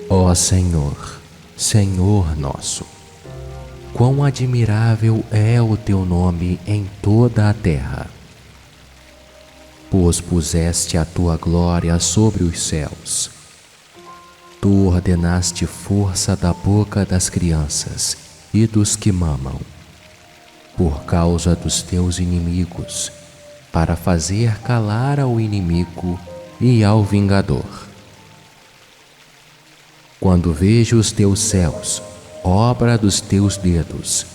Ó Senhor, Senhor nosso, quão admirável é o teu nome em toda a terra, pois puseste a tua glória sobre os céus. Tu ordenaste força da boca das crianças e dos que mamam, por causa dos teus inimigos, para fazer calar ao inimigo e ao vingador. Quando vejo os teus céus, obra dos teus dedos,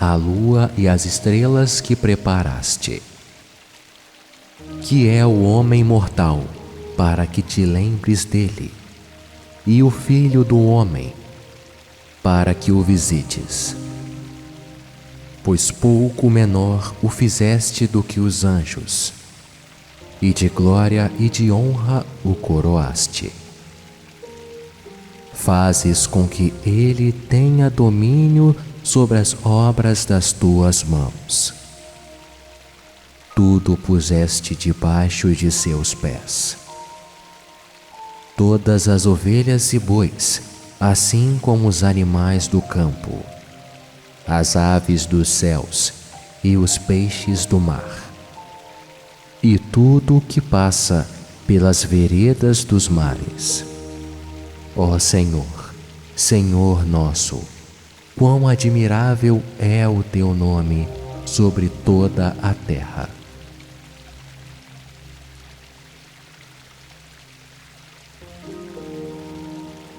a lua e as estrelas que preparaste. Que é o homem mortal, para que te lembres dele, e o filho do homem, para que o visites. Pois pouco menor o fizeste do que os anjos, e de glória e de honra o coroaste. Fazes com que ele tenha domínio sobre as obras das tuas mãos. Tudo puseste debaixo de seus pés. Todas as ovelhas e bois, assim como os animais do campo, as aves dos céus e os peixes do mar, e tudo o que passa pelas veredas dos mares. Ó Senhor, Senhor nosso, quão admirável é o teu nome sobre toda a terra.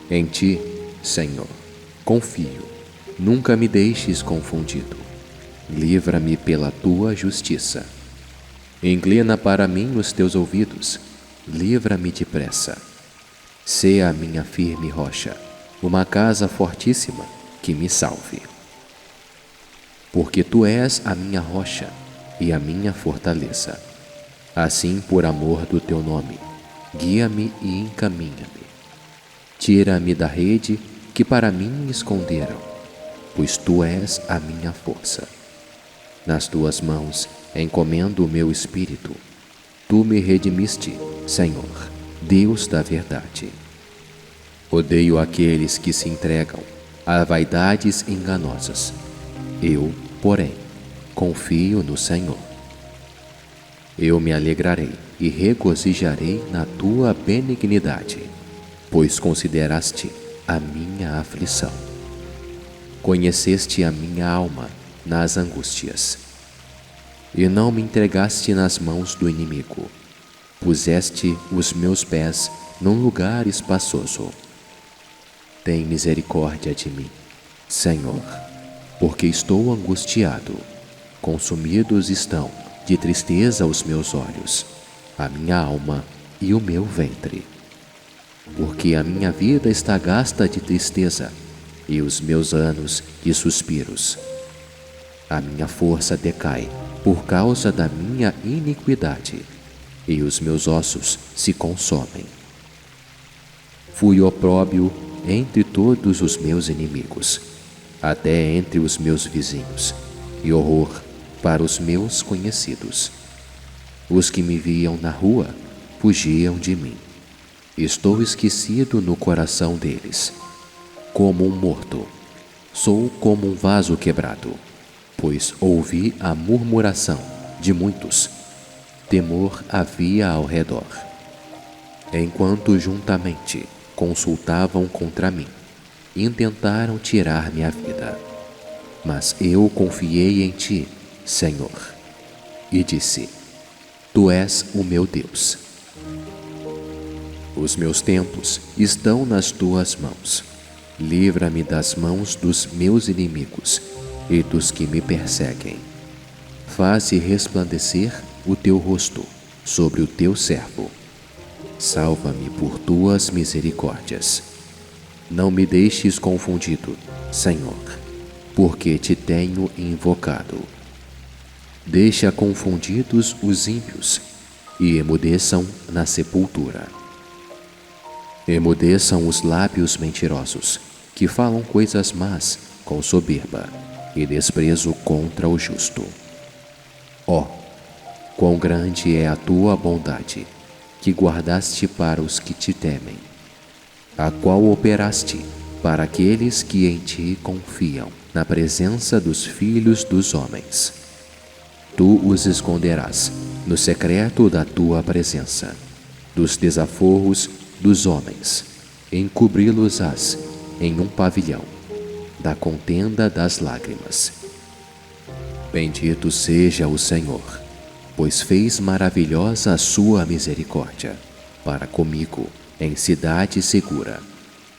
Em ti, Senhor, confio, nunca me deixes confundido. Livra-me pela tua justiça. Inclina para mim os teus ouvidos, livra-me depressa. Sê a minha firme rocha, uma casa fortíssima que me salve. Porque tu és a minha rocha e a minha fortaleza. Assim, por amor do teu nome, guia-me e encaminha-me. Tira-me da rede que para mim me esconderam, pois tu és a minha força. Nas tuas mãos encomendo o meu espírito. Tu me redimiste, Senhor, Deus da verdade. Odeio aqueles que se entregam a vaidades enganosas. Eu, porém, confio no Senhor. Eu me alegrarei e regozijarei na tua benignidade, pois consideraste a minha aflição. Conheceste a minha alma nas angústias, e não me entregaste nas mãos do inimigo. Puseste os meus pés num lugar espaçoso. Tem misericórdia de mim, Senhor, porque estou angustiado. Consumidos estão de tristeza os meus olhos, a minha alma e o meu ventre. Porque a minha vida está gasta de tristeza e os meus anos de suspiros. A minha força decai por causa da minha iniquidade, e os meus ossos se consomem. Fui opróbio entre todos os meus inimigos, até entre os meus vizinhos, e horror para os meus conhecidos. Os que me viam na rua fugiam de mim. Estou esquecido no coração deles. Como um morto, sou como um vaso quebrado, pois ouvi a murmuração de muitos. Temor havia ao redor. Enquanto juntamente consultavam contra mim, intentaram tirar-me a vida. Mas eu confiei em ti, Senhor, e disse: Tu és o meu Deus. Os meus tempos estão nas tuas mãos. Livra-me das mãos dos meus inimigos e dos que me perseguem. Faze resplandecer o teu rosto sobre o teu servo. Salva-me por tuas misericórdias. Não me deixes confundido, Senhor, porque te tenho invocado. Deixa confundidos os ímpios, e emudeçam na sepultura. Emudeçam os lábios mentirosos, que falam coisas más com soberba e desprezo contra o justo. Ó, quão grande é a tua bondade, que guardaste para os que te temem, a qual operaste para aqueles que em ti confiam, na presença dos filhos dos homens. Tu os esconderás no secreto da tua presença, dos desaforros dos homens, encobri-los-ás em um pavilhão, da contenda das lágrimas. Bendito seja o Senhor, pois fez maravilhosa a sua misericórdia para comigo em cidade segura.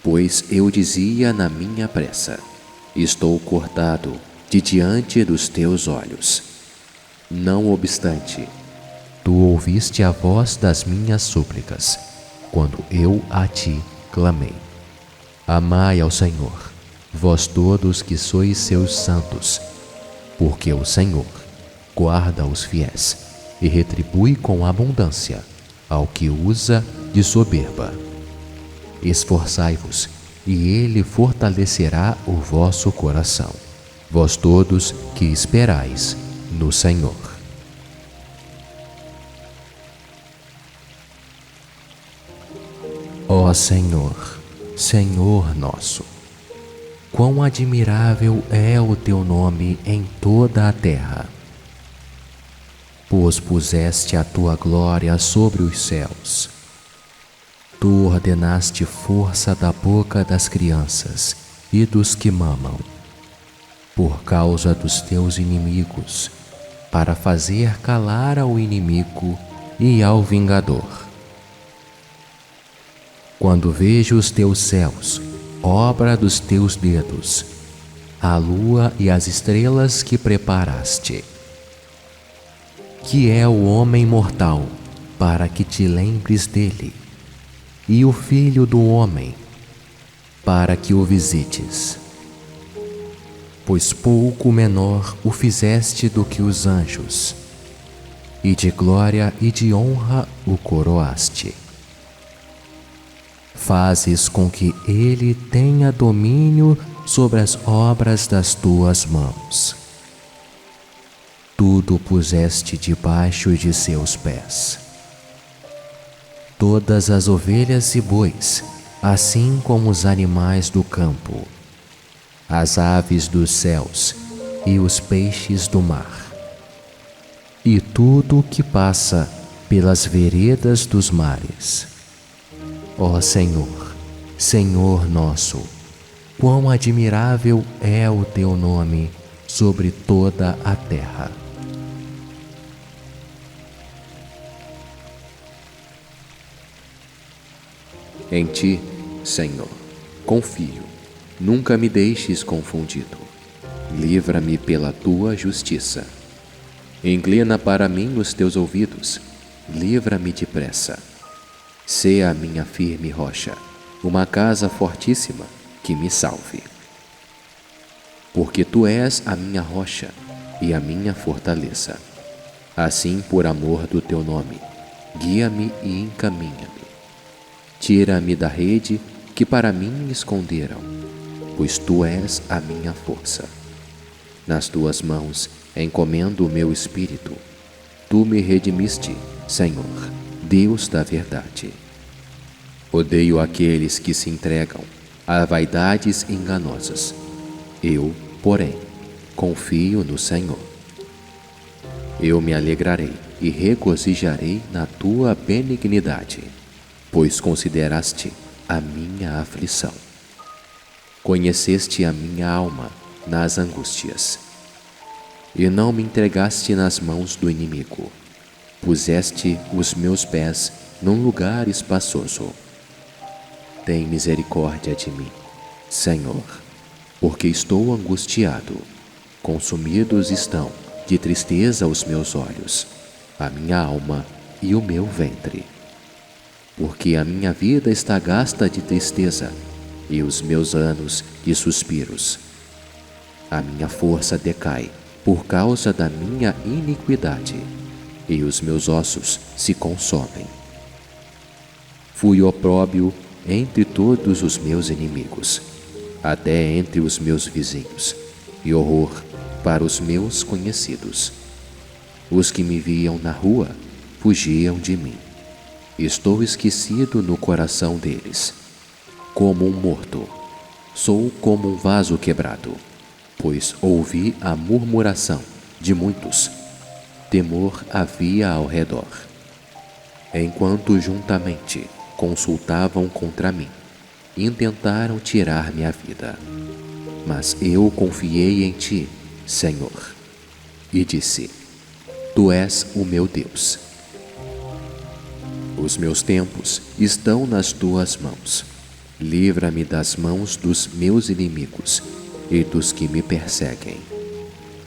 Pois eu dizia na minha pressa: estou cortado de diante dos teus olhos. Não obstante, tu ouviste a voz das minhas súplicas, quando eu a ti clamei. Amai ao Senhor, vós todos que sois seus santos, porque o Senhor guarda os fiéis e retribui com abundância ao que usa de soberba. Esforçai-vos, e Ele fortalecerá o vosso coração, vós todos que esperais no Senhor. Ó Senhor, Senhor nosso, quão admirável é o teu nome em toda a terra, pois puseste a tua glória sobre os céus. Tu ordenaste força da boca das crianças e dos que mamam, por causa dos teus inimigos, para fazer calar ao inimigo e ao vingador. Quando vejo os teus céus, obra dos teus dedos, a lua e as estrelas que preparaste. Que é o homem mortal, para que te lembres dele, e o filho do homem, para que o visites. Pois pouco menor o fizeste do que os anjos, e de glória e de honra o coroaste. Fazes com que ele tenha domínio sobre as obras das tuas mãos. Tudo puseste debaixo de seus pés. Todas as ovelhas e bois, assim como os animais do campo, as aves dos céus e os peixes do mar, e tudo o que passa pelas veredas dos mares. Ó Senhor, Senhor nosso, quão admirável é o teu nome sobre toda a terra. Em ti, Senhor, confio, nunca me deixes confundido. Livra-me pela tua justiça. Inclina para mim os teus ouvidos, livra-me depressa. Sê a minha firme rocha, uma casa fortíssima que me salve. Porque tu és a minha rocha e a minha fortaleza. Assim, por amor do teu nome, guia-me e encaminha-me. Tira-me da rede que para mim esconderam, pois tu és a minha força. Nas tuas mãos encomendo o meu espírito. Tu me redimiste, Senhor, Deus da verdade. Odeio aqueles que se entregam a vaidades enganosas. Eu, porém, confio no Senhor. Eu me alegrarei e regozijarei na tua benignidade, pois consideraste a minha aflição. Conheceste a minha alma nas angústias, e não me entregaste nas mãos do inimigo. Puseste os meus pés num lugar espaçoso. Tem misericórdia de mim, Senhor, porque estou angustiado. Consumidos estão de tristeza os meus olhos, a minha alma e o meu ventre. Porque a minha vida está gasta de tristeza e os meus anos de suspiros. A minha força decai por causa da minha iniquidade, e os meus ossos se consomem. Fui opróbio entre todos os meus inimigos, até entre os meus vizinhos, e horror para os meus conhecidos. Os que me viam na rua fugiam de mim. Estou esquecido no coração deles. Como um morto, sou como um vaso quebrado, pois ouvi a murmuração de muitos. Temor havia ao redor. Enquanto juntamente consultavam contra mim, intentaram tirar-me a vida. Mas eu confiei em ti, Senhor, e disse: Tu és o meu Deus. Os meus tempos estão nas tuas mãos. Livra-me das mãos dos meus inimigos e dos que me perseguem.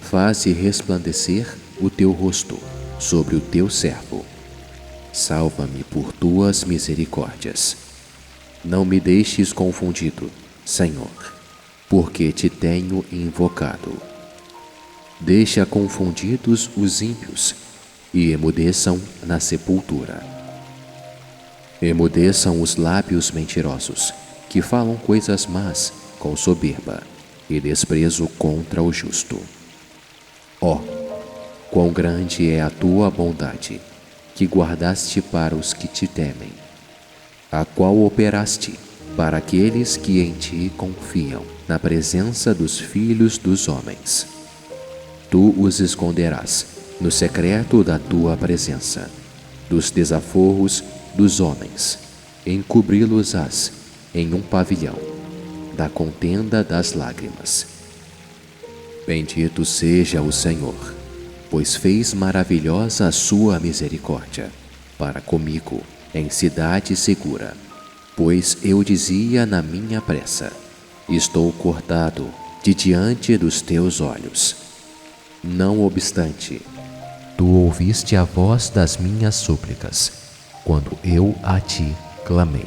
Faze resplandecer o teu rosto sobre o teu servo. Salva-me por tuas misericórdias. Não me deixes confundido, Senhor, porque te tenho invocado. Deixa confundidos os ímpios e emudeçam na sepultura. Emudeçam os lábios mentirosos, que falam coisas más com soberba e desprezo contra o justo. Ó, quão grande é a tua bondade, que guardaste para os que te temem, a qual operaste para aqueles que em ti confiam, na presença dos filhos dos homens. Tu os esconderás no secreto da tua presença, dos desaforros dos homens, encobri-los-ás em um pavilhão, da contenda das lágrimas. Bendito seja o Senhor, pois fez maravilhosa a sua misericórdia para comigo em cidade segura. Pois eu dizia na minha pressa: estou cortado de diante dos teus olhos. Não obstante, Tu ouviste a voz das minhas súplicas, quando eu a ti clamei.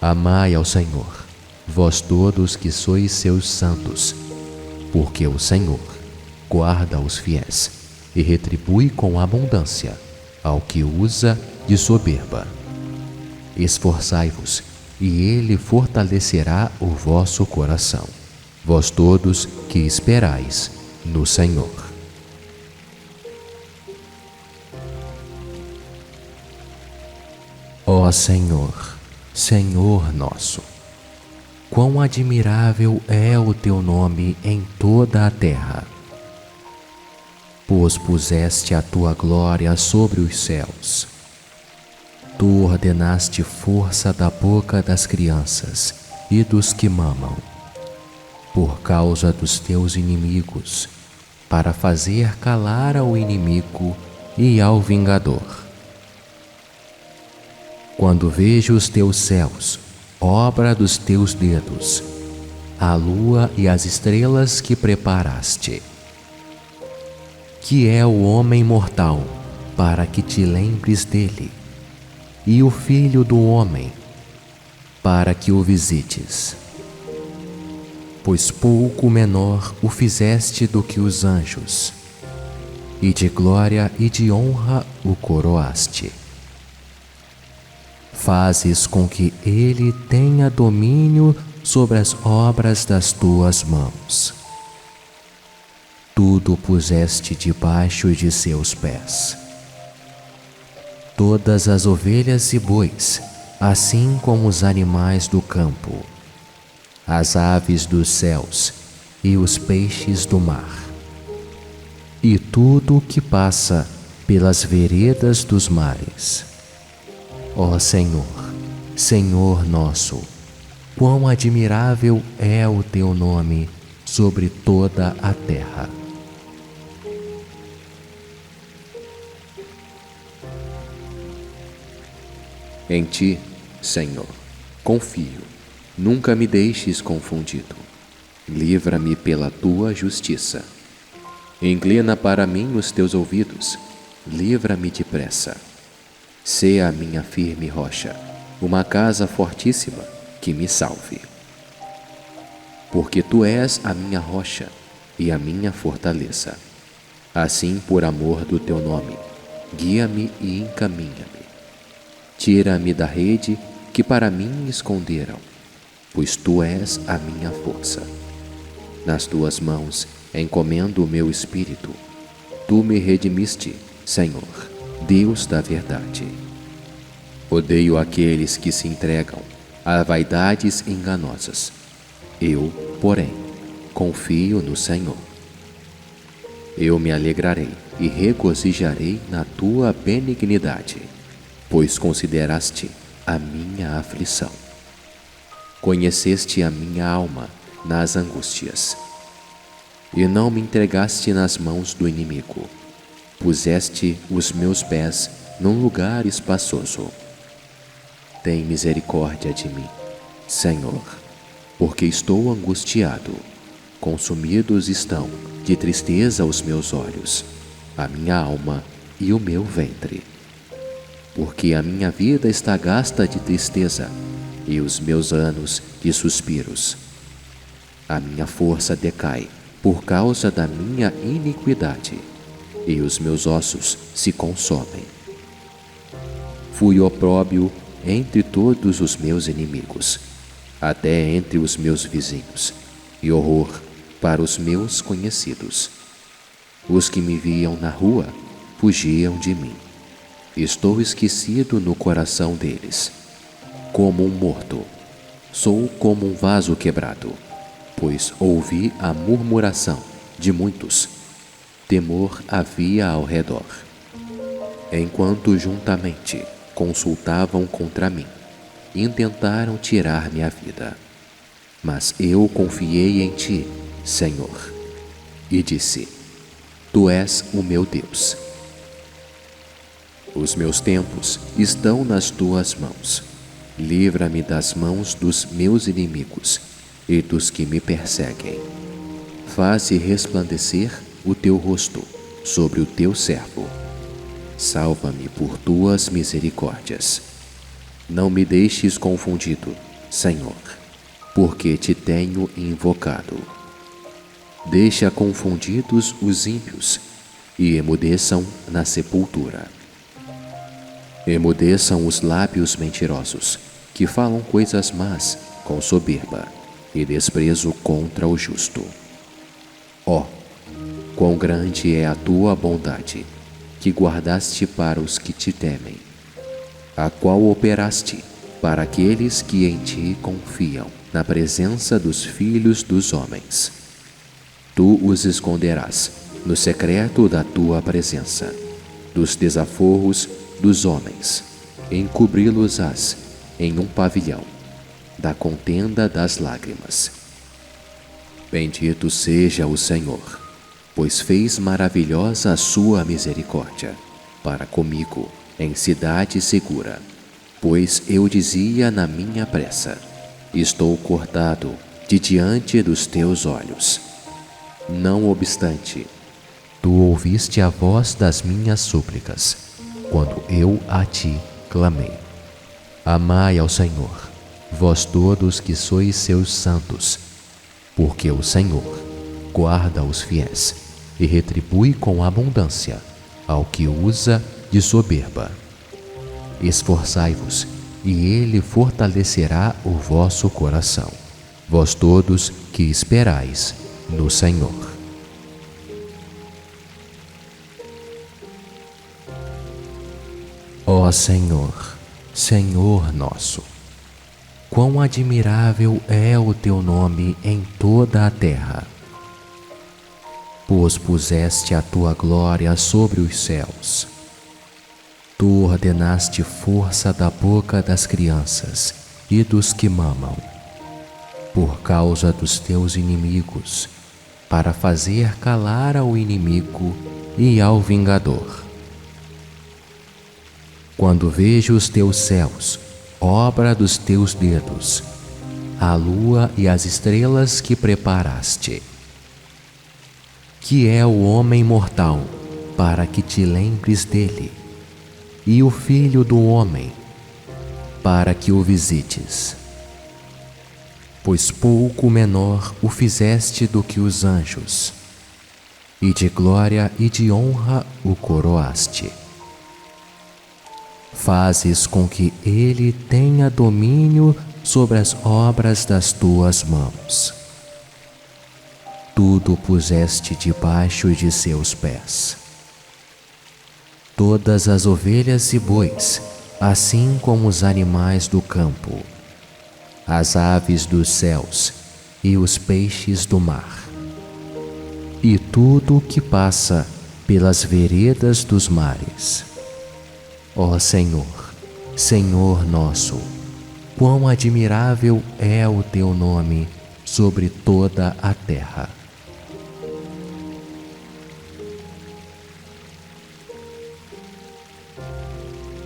Amai ao Senhor, vós todos que sois seus santos, porque o Senhor guarda os fiéis e retribui com abundância ao que usa de soberba. Esforçai-vos, e ele fortalecerá o vosso coração, vós todos que esperais no Senhor. Ó Senhor, Senhor nosso, quão admirável é o teu nome em toda a terra, pois puseste a tua glória sobre os céus. Tu ordenaste força da boca das crianças e dos que mamam, por causa dos teus inimigos, para fazer calar ao inimigo e ao vingador. Quando vejo os teus céus, obra dos teus dedos, a lua e as estrelas que preparaste. Que é o homem mortal, para que te lembres dele, e o filho do homem, para que o visites. Pois pouco menor o fizeste do que os anjos, e de glória e de honra o coroaste. Fazes com que ele tenha domínio sobre as obras das tuas mãos. Tudo puseste debaixo de seus pés. Todas as ovelhas e bois, assim como os animais do campo, as aves dos céus e os peixes do mar, e tudo o que passa pelas veredas dos mares. Ó Senhor, Senhor nosso, quão admirável é o teu nome sobre toda a terra. Em ti, Senhor, confio. Nunca me deixes confundido. Livra-me pela tua justiça. Inclina para mim os teus ouvidos. Livra-me depressa. Sê a minha firme rocha, uma casa fortíssima que me salve. Porque tu és a minha rocha e a minha fortaleza. Assim, por amor do teu nome, guia-me e encaminha-me. Tira-me da rede que para mim esconderam, pois Tu és a minha força. Nas Tuas mãos encomendo o meu espírito. Tu me redimiste, Senhor, Deus da verdade. Odeio aqueles que se entregam a vaidades enganosas. Eu, porém, confio no Senhor. Eu me alegrarei e regozijarei na Tua benignidade, pois consideraste a minha aflição. Conheceste a minha alma nas angústias, e não me entregaste nas mãos do inimigo. Puseste os meus pés num lugar espaçoso. Tem misericórdia de mim, Senhor, porque estou angustiado. Consumidos estão de tristeza os meus olhos, a minha alma e o meu ventre. Porque a minha vida está gasta de tristeza e os meus anos de suspiros. A minha força decai por causa da minha iniquidade, e os meus ossos se consomem. Fui opróbrio entre todos os meus inimigos, até entre os meus vizinhos, e horror para os meus conhecidos. Os que me viam na rua fugiam de mim. Estou esquecido no coração deles. Como um morto, sou como um vaso quebrado, pois ouvi a murmuração de muitos. Temor havia ao redor. Enquanto juntamente consultavam contra mim, intentaram tirar-me a vida. Mas eu confiei em Ti, Senhor, e disse: Tu és o meu Deus. Os meus tempos estão nas Tuas mãos. Livra-me das mãos dos meus inimigos e dos que me perseguem. Faze resplandecer o Teu rosto sobre o Teu servo. Salva-me por Tuas misericórdias. Não me deixes confundido, Senhor, porque Te tenho invocado. Deixa confundidos os ímpios e emudeçam na sepultura. Emudeçam os lábios mentirosos, que falam coisas más com soberba e desprezo contra o justo. Ó, quão grande é a Tua bondade, que guardaste para os que Te temem, a qual operaste para aqueles que em Ti confiam, na presença dos filhos dos homens. Tu os esconderás no secreto da Tua presença, dos desaforros dos homens, encobri-los-ás em um pavilhão, da contenda das lágrimas. Bendito seja o Senhor, pois fez maravilhosa a sua misericórdia para comigo em cidade segura. Pois eu dizia na minha pressa: estou cortado de diante dos Teus olhos. Não obstante, Tu ouviste a voz das minhas súplicas, quando eu a Ti clamei. Amai ao Senhor, vós todos que sois seus santos, porque o Senhor guarda os fiéis e retribui com abundância ao que usa de soberba. Esforçai-vos, e Ele fortalecerá o vosso coração, vós todos que esperais no Senhor. Ó Senhor, Senhor nosso, quão admirável é o Teu nome em toda a terra, pois puseste a Tua glória sobre os céus. Tu ordenaste força da boca das crianças e dos que mamam, por causa dos Teus inimigos, para fazer calar ao inimigo e ao vingador. Quando vejo os Teus céus, obra dos Teus dedos, a lua e as estrelas que preparaste. Que é o homem mortal, para que te lembres dele, e o filho do homem, para que o visites. Pois pouco menor o fizeste do que os anjos, e de glória e de honra o coroaste. Fazes com que ele tenha domínio sobre as obras das tuas mãos. Tudo puseste debaixo de seus pés. Todas as ovelhas e bois, assim como os animais do campo, as aves dos céus e os peixes do mar, e tudo o que passa pelas veredas dos mares. Ó Senhor, Senhor nosso, quão admirável é o teu nome sobre toda a terra.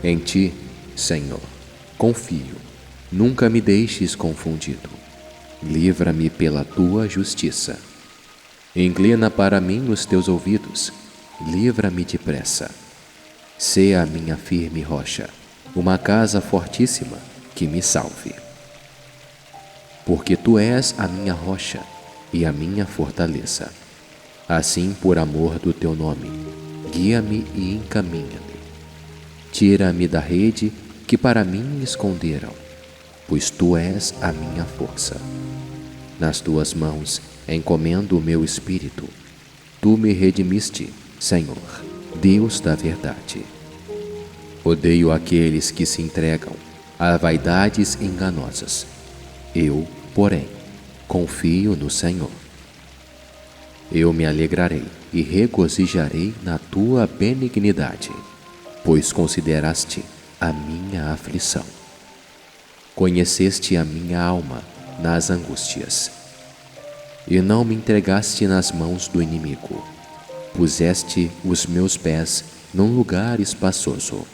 Em ti, Senhor, confio, nunca me deixes confundido. Livra-me pela tua justiça. Inclina para mim os teus ouvidos, livra-me depressa. Sê a minha firme rocha, uma casa fortíssima que me salve. Porque tu és a minha rocha e a minha fortaleza. Assim, por amor do teu nome, guia-me e encaminha-me. Tira-me da rede que para mim me esconderam, pois tu és a minha força. Nas tuas mãos encomendo o meu espírito. Tu me redimiste, Senhor, Deus da verdade. Odeio aqueles que se entregam a vaidades enganosas. Eu, porém, confio no Senhor. Eu me alegrarei e regozijarei na tua benignidade, pois consideraste a minha aflição. Conheceste a minha alma nas angústias, e não me entregaste nas mãos do inimigo. Puseste os meus pés num lugar espaçoso.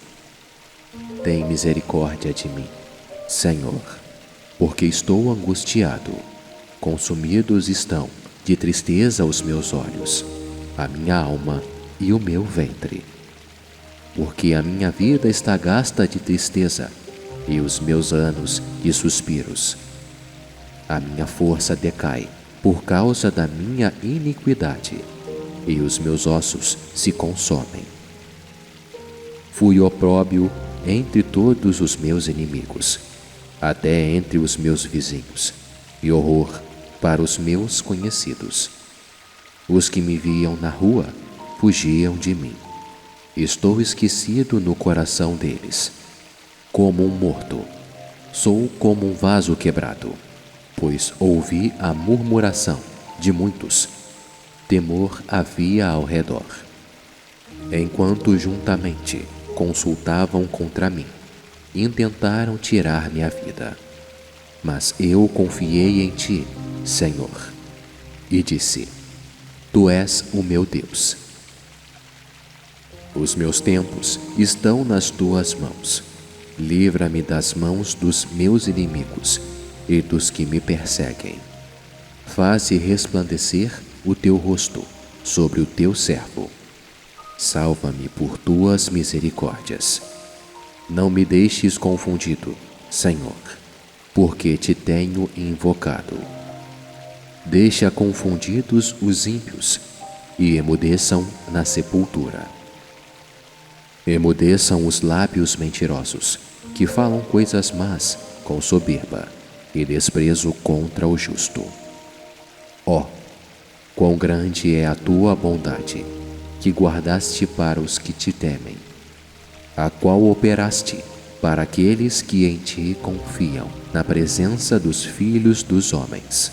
Tem misericórdia de mim, Senhor, porque estou angustiado. Consumidos estão de tristeza os meus olhos, a minha alma e o meu ventre. Porque a minha vida está gasta de tristeza e os meus anos de suspiros. A minha força decai por causa da minha iniquidade, e os meus ossos se consomem. Fui opróbio entre todos os meus inimigos, até entre os meus vizinhos, e horror para os meus conhecidos. Os que me viam na rua fugiam de mim. Estou esquecido no coração deles. Como um morto, sou como um vaso quebrado, pois ouvi a murmuração de muitos. Temor havia ao redor. Enquanto juntamente consultavam contra mim, intentaram tirar-me a vida. Mas eu confiei em ti, Senhor, e disse: Tu és o meu Deus. Os meus tempos estão nas tuas mãos. Livra-me das mãos dos meus inimigos e dos que me perseguem. Faze resplandecer o teu rosto sobre o teu servo. Salva-me por tuas misericórdias. Não me deixes confundido, Senhor, porque te tenho invocado. Deixa confundidos os ímpios e emudeçam na sepultura. Emudeçam os lábios mentirosos, que falam coisas más com soberba e desprezo contra o justo. Ó, quão grande é a tua bondade, que guardaste para os que te temem, a qual operaste para aqueles que em ti confiam na presença dos filhos dos homens.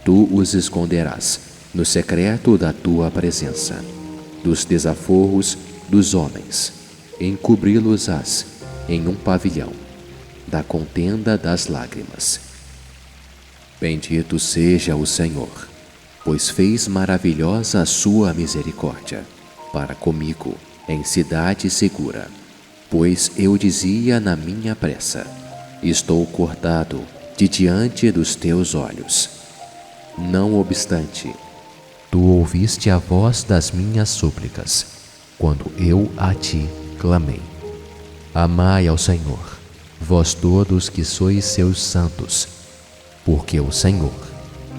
Tu os esconderás no secreto da tua presença, dos desaforros dos homens, encobri-los-ás em um pavilhão, da contenda das lágrimas. Bendito seja o Senhor, pois fez maravilhosa a sua misericórdia para comigo em cidade segura. Pois eu dizia na minha pressa: estou cortado de diante dos teus olhos. Não obstante, tu ouviste a voz das minhas súplicas, quando eu a ti clamei. Amai ao Senhor, vós todos que sois seus santos, porque o Senhor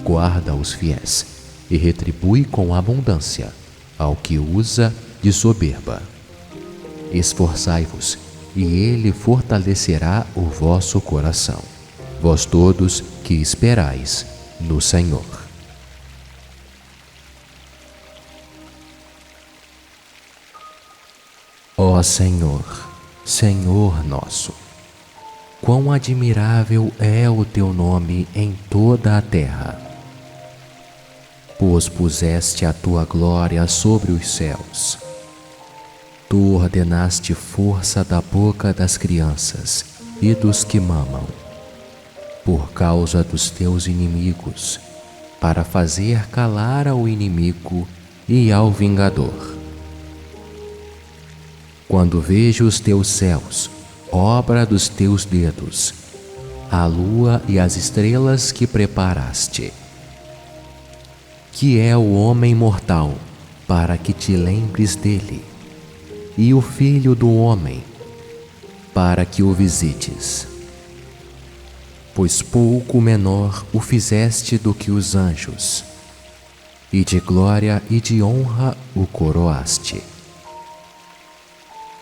guarda os fiéis e retribui com abundância ao que usa de soberba. Esforçai-vos e Ele fortalecerá o vosso coração, vós todos que esperais no Senhor. Ó Senhor, Senhor nosso, quão admirável é o teu nome em toda a terra, pois puseste a tua glória sobre os céus. Tu ordenaste força da boca das crianças e dos que mamam, por causa dos teus inimigos, para fazer calar ao inimigo e ao vingador. Quando vejo os teus céus, obra dos teus dedos, a lua e as estrelas que preparaste. Que é o homem mortal, para que te lembres dele, e o filho do homem, para que o visites. Pois pouco menor o fizeste do que os anjos, e de glória e de honra o coroaste.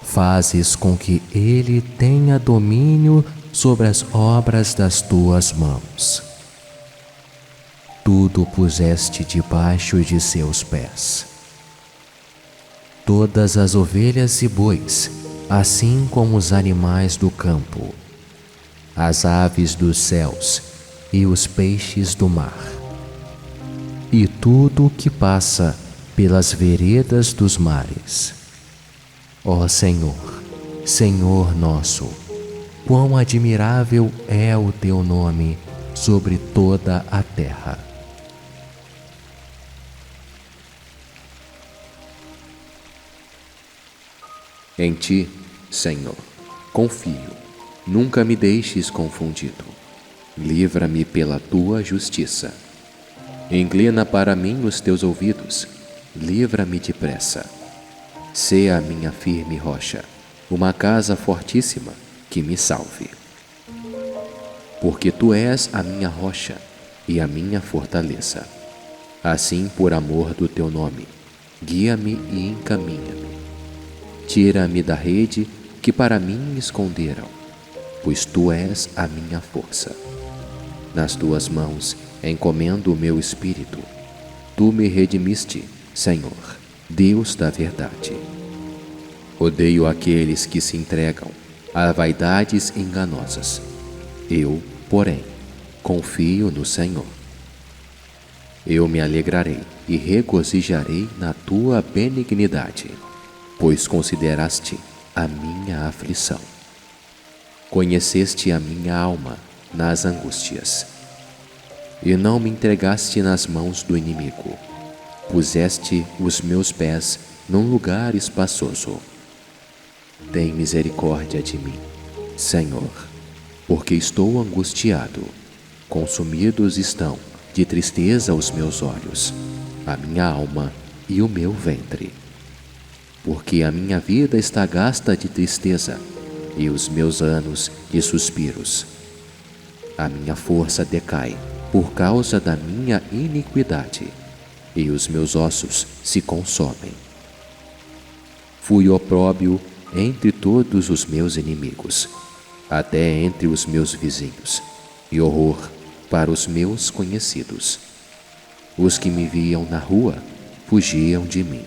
Fazes com que ele tenha domínio sobre as obras das tuas mãos. Tudo puseste debaixo de seus pés. Todas as ovelhas e bois, assim como os animais do campo, as aves dos céus e os peixes do mar, e tudo o que passa pelas veredas dos mares. Ó Senhor, Senhor nosso, quão admirável é o teu nome sobre toda a terra. Em ti, Senhor, confio, nunca me deixes confundido. Livra-me pela tua justiça. Inclina para mim os teus ouvidos, livra-me depressa. Sê a minha firme rocha, uma casa fortíssima que me salve. Porque tu és a minha rocha e a minha fortaleza. Assim, por amor do teu nome, guia-me e encaminha-me. Tira-me da rede que para mim esconderam, pois tu és a minha força. Nas tuas mãos encomendo o meu espírito. Tu me redimiste, Senhor, Deus da verdade. Odeio aqueles que se entregam a vaidades enganosas. Eu, porém, confio no Senhor. Eu me alegrarei e regozijarei na tua benignidade, pois consideraste a minha aflição. Conheceste a minha alma nas angústias, e não me entregaste nas mãos do inimigo. Puseste os meus pés num lugar espaçoso. Tem misericórdia de mim, Senhor, porque estou angustiado. Consumidos estão de tristeza os meus olhos, a minha alma e o meu ventre. Porque a minha vida está gasta de tristeza e os meus anos de suspiros. A minha força decai por causa da minha iniquidade, e os meus ossos se consomem. Fui opróbio entre todos os meus inimigos, até entre os meus vizinhos, e horror para os meus conhecidos. Os que me viam na rua fugiam de mim.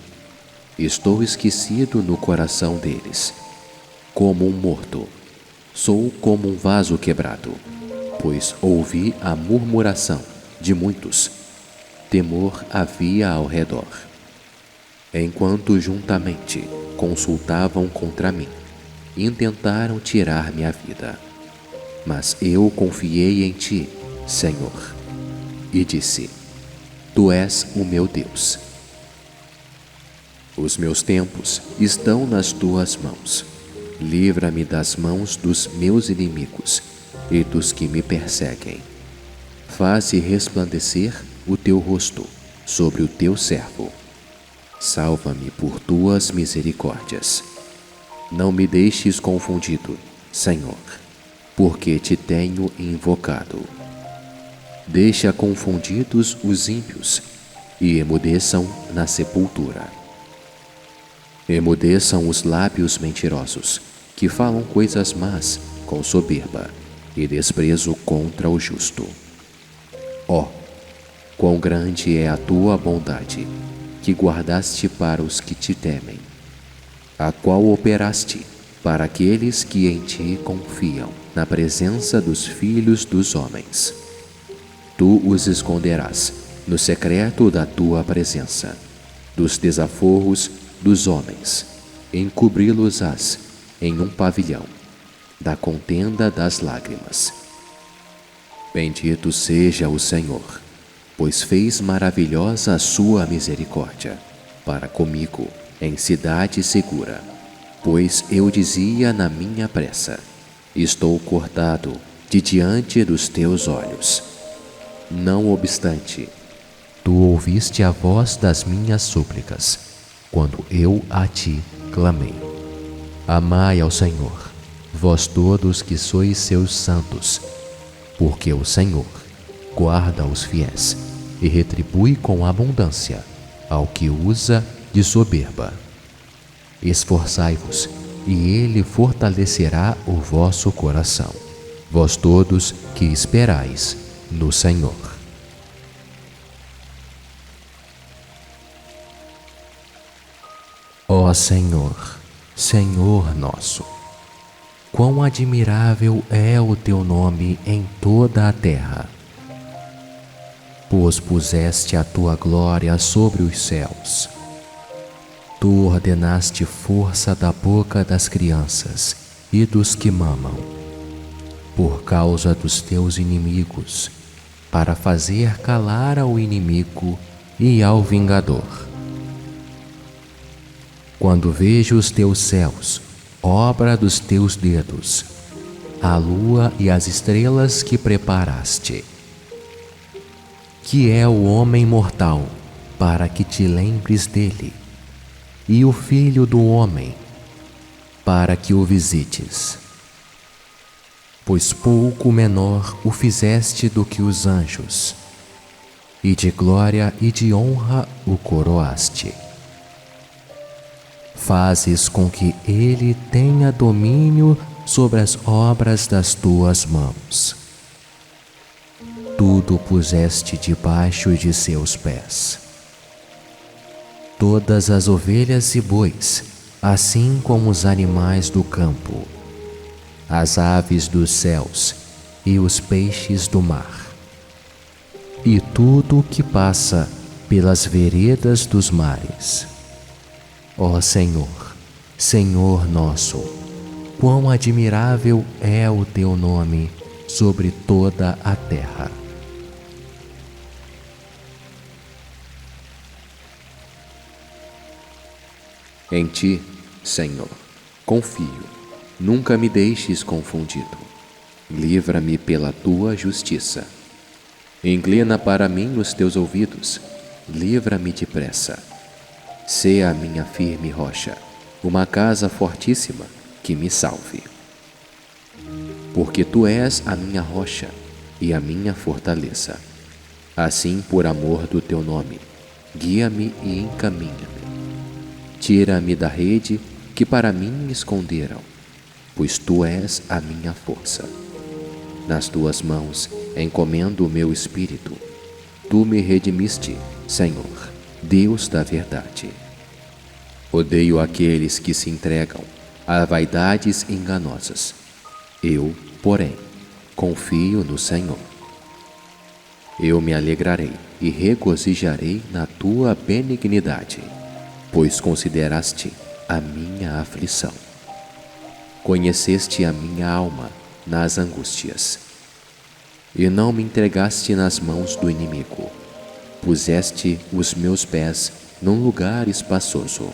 Estou esquecido no coração deles. Como um morto, sou como um vaso quebrado, pois ouvi a murmuração de muitos. Temor havia ao redor. Enquanto juntamente consultavam contra mim, intentaram tirar-me a vida. Mas eu confiei em ti, Senhor, e disse: Tu és o meu Deus. Os meus tempos estão nas tuas mãos. Livra-me das mãos dos meus inimigos e dos que me perseguem. Faze resplandecer o teu rosto sobre o teu servo. Salva-me por tuas misericórdias. Não me deixes confundido, Senhor, porque te tenho invocado. Deixa confundidos os ímpios e emudeçam na sepultura. Emudeçam os lábios mentirosos que falam coisas más com soberba e desprezo contra o justo. Ó, quão grande é a tua bondade, que guardaste para os que te temem, a qual operaste para aqueles que em ti confiam, na presença dos filhos dos homens. Tu os esconderás no secreto da tua presença, dos desaforros dos homens, encobri-los-ás em um pavilhão, da contenda das lágrimas. Bendito seja o Senhor, pois fez maravilhosa a sua misericórdia para comigo em cidade segura. Pois eu dizia na minha pressa: estou cortado de diante dos teus olhos. Não obstante, tu ouviste a voz das minhas súplicas, quando eu a ti clamei. Amai ao Senhor, vós todos que sois seus santos, porque o Senhor guarda os fiéis e retribui com abundância ao que usa de soberba. Esforçai-vos, e Ele fortalecerá o vosso coração, vós todos que esperais no Senhor. Ó Senhor, Senhor nosso, quão admirável é o teu nome em toda a terra, pois puseste a tua glória sobre os céus. Tu ordenaste força da boca das crianças e dos que mamam, por causa dos teus inimigos, para fazer calar ao inimigo e ao vingador. Quando vejo os teus céus, obra dos teus dedos, a lua e as estrelas que preparaste. Que é o homem mortal, para que te lembres dele, e o filho do homem, para que o visites. Pois pouco menor o fizeste do que os anjos, e de glória e de honra o coroaste. Fazes com que ele tenha domínio sobre as obras das tuas mãos. Tudo puseste debaixo de seus pés. Todas as ovelhas e bois, assim como os animais do campo, as aves dos céus e os peixes do mar, e tudo o que passa pelas veredas dos mares. Ó Senhor, Senhor nosso, quão admirável é o teu nome sobre toda a terra. Em ti, Senhor, confio, nunca me deixes confundido. Livra-me pela tua justiça. Inclina para mim os teus ouvidos, livra-me depressa. Sê a minha firme rocha, uma casa fortíssima que me salve. Porque tu és a minha rocha e a minha fortaleza. Assim, por amor do teu nome, guia-me e encaminha-me. Tira-me da rede que para mim me esconderam, pois tu és a minha força. Nas tuas mãos encomendo o meu espírito. Tu me redimiste, Senhor, Deus da verdade. Odeio aqueles que se entregam a vaidades enganosas. Eu, porém, confio no Senhor. Eu me alegrarei e regozijarei na tua benignidade, pois consideraste a minha aflição. Conheceste a minha alma nas angústias, e não me entregaste nas mãos do inimigo. Puseste os meus pés num lugar espaçoso.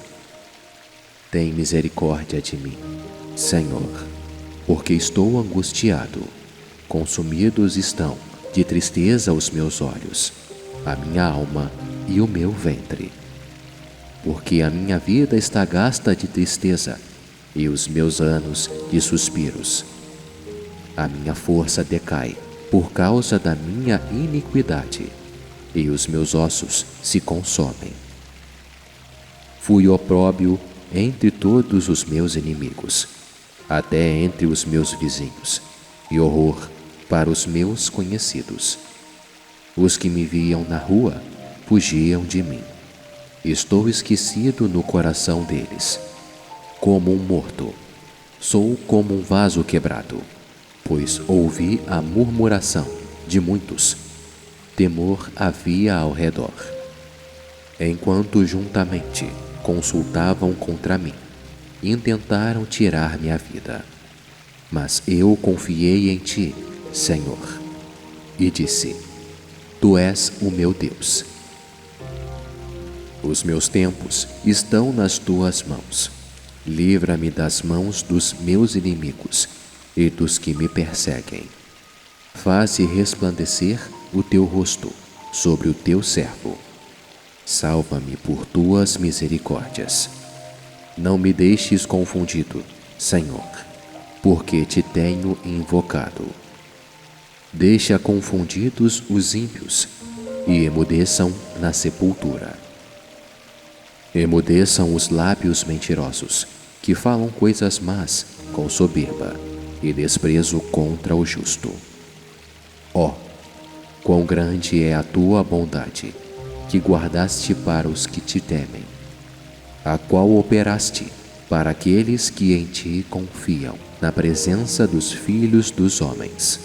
Tem misericórdia de mim, Senhor, porque estou angustiado. Consumidos estão de tristeza os meus olhos, a minha alma e o meu ventre. Porque a minha vida está gasta de tristeza e os meus anos de suspiros. A minha força decai por causa da minha iniquidade, e os meus ossos se consomem. Fui opróbrio entre todos os meus inimigos, até entre os meus vizinhos, e horror para os meus conhecidos. Os que me viam na rua fugiam de mim. Estou esquecido no coração deles. Como um morto, sou como um vaso quebrado, pois ouvi a murmuração de muitos. Temor havia ao redor. Enquanto juntamente consultavam contra mim, intentaram tirar-me a vida. Mas eu confiei em ti, Senhor, e disse: Tu és o meu Deus. Os meus tempos estão nas tuas mãos. Livra-me das mãos dos meus inimigos e dos que me perseguem. Faze resplandecer o teu rosto sobre o teu servo. Salva-me por tuas misericórdias. Não me deixes confundido, Senhor, porque te tenho invocado. Deixa confundidos os ímpios e emudeçam na sepultura. Emudeçam os lábios mentirosos, que falam coisas más com soberba e desprezo contra o justo. Ó, quão grande é a tua bondade, que guardaste para os que te temem, a qual operaste para aqueles que em ti confiam, na presença dos filhos dos homens.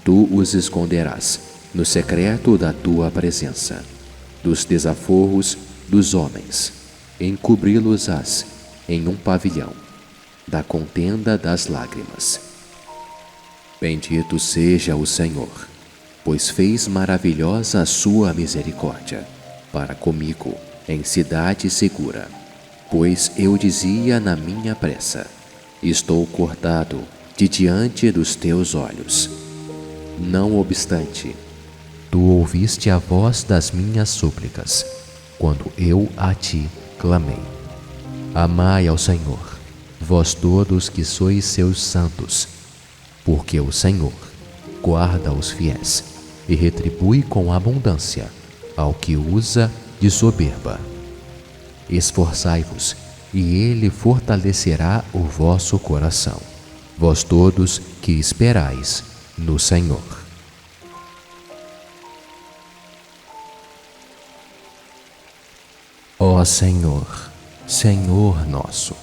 Tu os esconderás no secreto da tua presença, dos desaforros dos homens, encobri-los-ás em um pavilhão, da contenda das lágrimas. Bendito seja o Senhor, pois fez maravilhosa a sua misericórdia para comigo em cidade segura. Pois eu dizia na minha pressa: estou cortado de diante dos teus olhos. Não obstante, tu ouviste a voz das minhas súplicas, quando eu a ti clamei. Amai ao Senhor, vós todos que sois seus santos, porque o Senhor guarda os fiéis e retribui com abundância ao que usa de soberba. Esforçai-vos, e ele fortalecerá o vosso coração, vós todos que esperais no Senhor. Ó Senhor, Senhor nosso,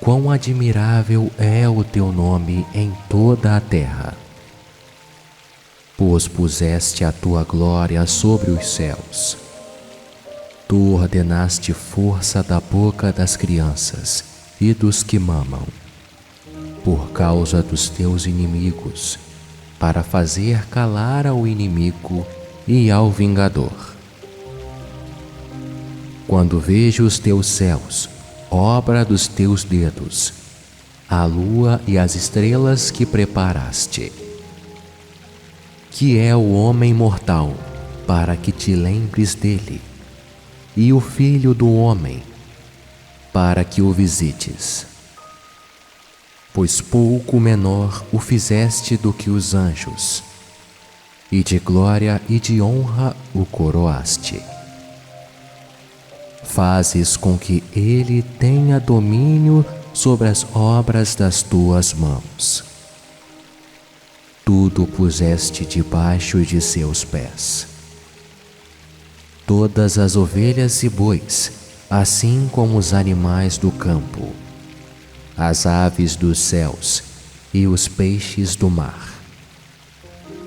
quão admirável é o teu nome em toda a terra, pois puseste a tua glória sobre os céus. Tu ordenaste força da boca das crianças e dos que mamam, por causa dos teus inimigos, para fazer calar ao inimigo e ao vingador. Quando vejo os teus céus, obra dos teus dedos, a lua e as estrelas que preparaste. Que é o homem mortal, para que te lembres dele, e o filho do homem, para que o visites. Pois pouco menor o fizeste do que os anjos, e de glória e de honra o coroaste. Fazes com que ele tenha domínio sobre as obras das tuas mãos. Tudo puseste debaixo de seus pés. Todas as ovelhas e bois, assim como os animais do campo, as aves dos céus e os peixes do mar,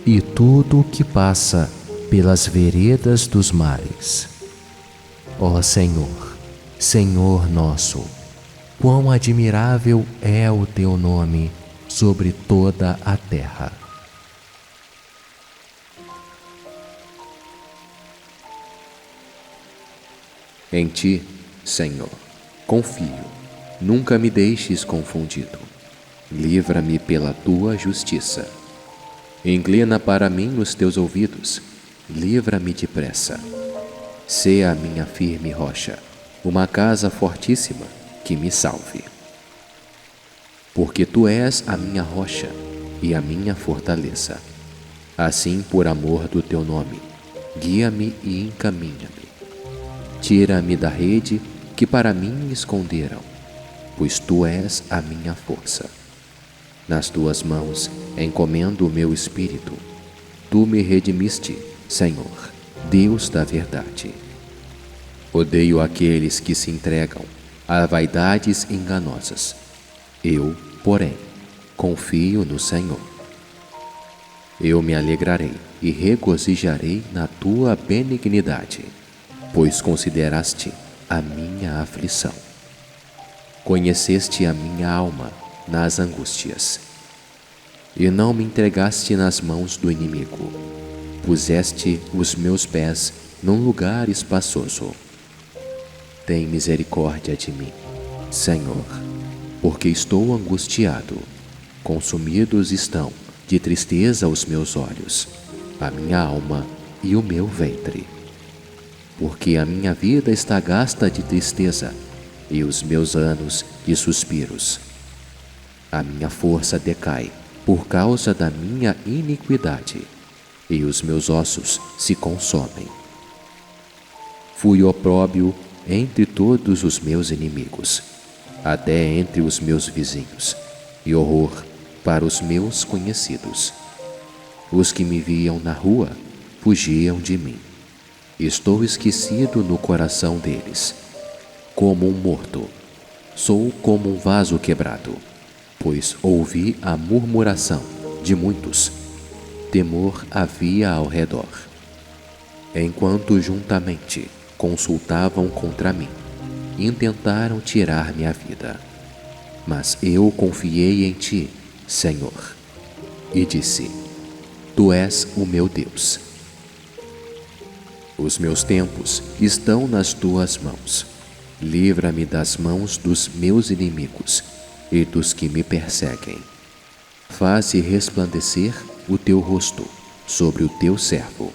e tudo o que passa pelas veredas dos mares. Ó Senhor, Senhor nosso, quão admirável é o teu nome sobre toda a terra. Em ti, Senhor, confio, nunca me deixes confundido. Livra-me pela tua justiça. Inclina para mim os teus ouvidos, livra-me depressa. Sê a minha firme rocha, uma casa fortíssima que me salve. Porque tu és a minha rocha e a minha fortaleza. Assim, por amor do teu nome, guia-me e encaminha-me. Tira-me da rede que para mim esconderam, pois tu és a minha força. Nas tuas mãos encomendo o meu espírito. Tu me redimiste, Senhor, Deus da verdade. Odeio aqueles que se entregam a vaidades enganosas. Eu, porém, confio no Senhor. Eu me alegrarei e regozijarei na tua benignidade, pois consideraste a minha aflição. Conheceste a minha alma nas angústias, e não me entregaste nas mãos do inimigo. Puseste os meus pés num lugar espaçoso. Tem misericórdia de mim, Senhor, porque estou angustiado. Consumidos estão de tristeza os meus olhos, a minha alma e o meu ventre. Porque a minha vida está gasta de tristeza e os meus anos de suspiros. A minha força decai por causa da minha iniquidade, e os meus ossos se consomem. Fui opróbio entre todos os meus inimigos, até entre os meus vizinhos, e horror para os meus conhecidos. Os que me viam na rua fugiam de mim. Estou esquecido no coração deles. Como um morto, sou como um vaso quebrado, pois ouvi a murmuração de muitos. Temor havia ao redor. Enquanto juntamente consultavam contra mim, intentaram tirar-me a vida. Mas eu confiei em ti, Senhor, e disse: Tu és o meu Deus. Os meus tempos estão nas tuas mãos. Livra-me das mãos dos meus inimigos e dos que me perseguem. Faze resplandecer o teu rosto sobre o teu servo.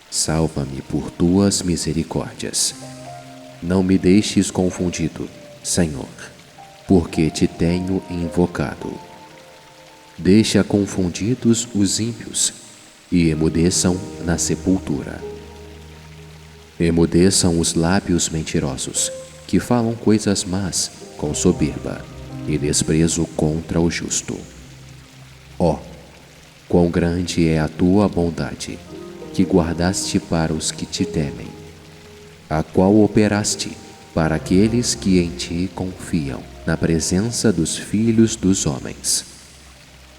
Salva-me por tuas misericórdias. Não me deixes confundido, Senhor, porque te tenho invocado. Deixa confundidos os ímpios e emudeçam na sepultura. Emudeçam os lábios mentirosos, que falam coisas más com soberba e desprezo contra o justo. Ó, quão grande é a tua bondade, que guardaste para os que te temem, a qual operaste para aqueles que em ti confiam, na presença dos filhos dos homens.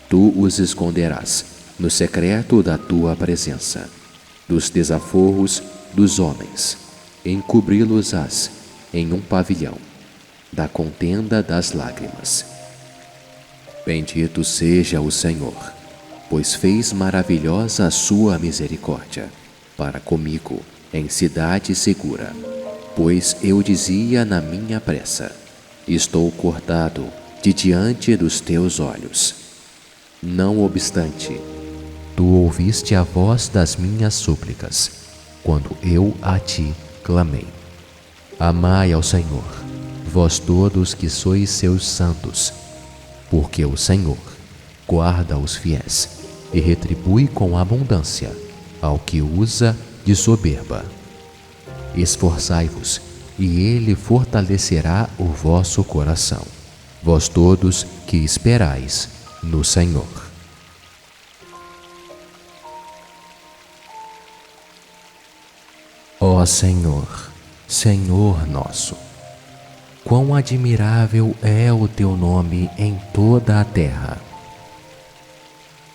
Tu os esconderás no secreto da tua presença, dos desaforros dos homens, encobri-los-ás em um pavilhão, da contenda das lágrimas. Bendito seja o Senhor, pois fez maravilhosa a sua misericórdia para comigo em cidade segura. Pois eu dizia na minha pressa: estou cortado de diante dos teus olhos. Não obstante, tu ouviste a voz das minhas súplicas, quando eu a ti clamei. Amai ao Senhor, vós todos que sois seus santos, porque o Senhor guarda os fiéis e retribui com abundância ao que usa de soberba. Esforçai-vos, e ele fortalecerá o vosso coração, vós todos que esperais no Senhor. Ó Senhor, Senhor nosso, quão admirável é o teu nome em toda a terra,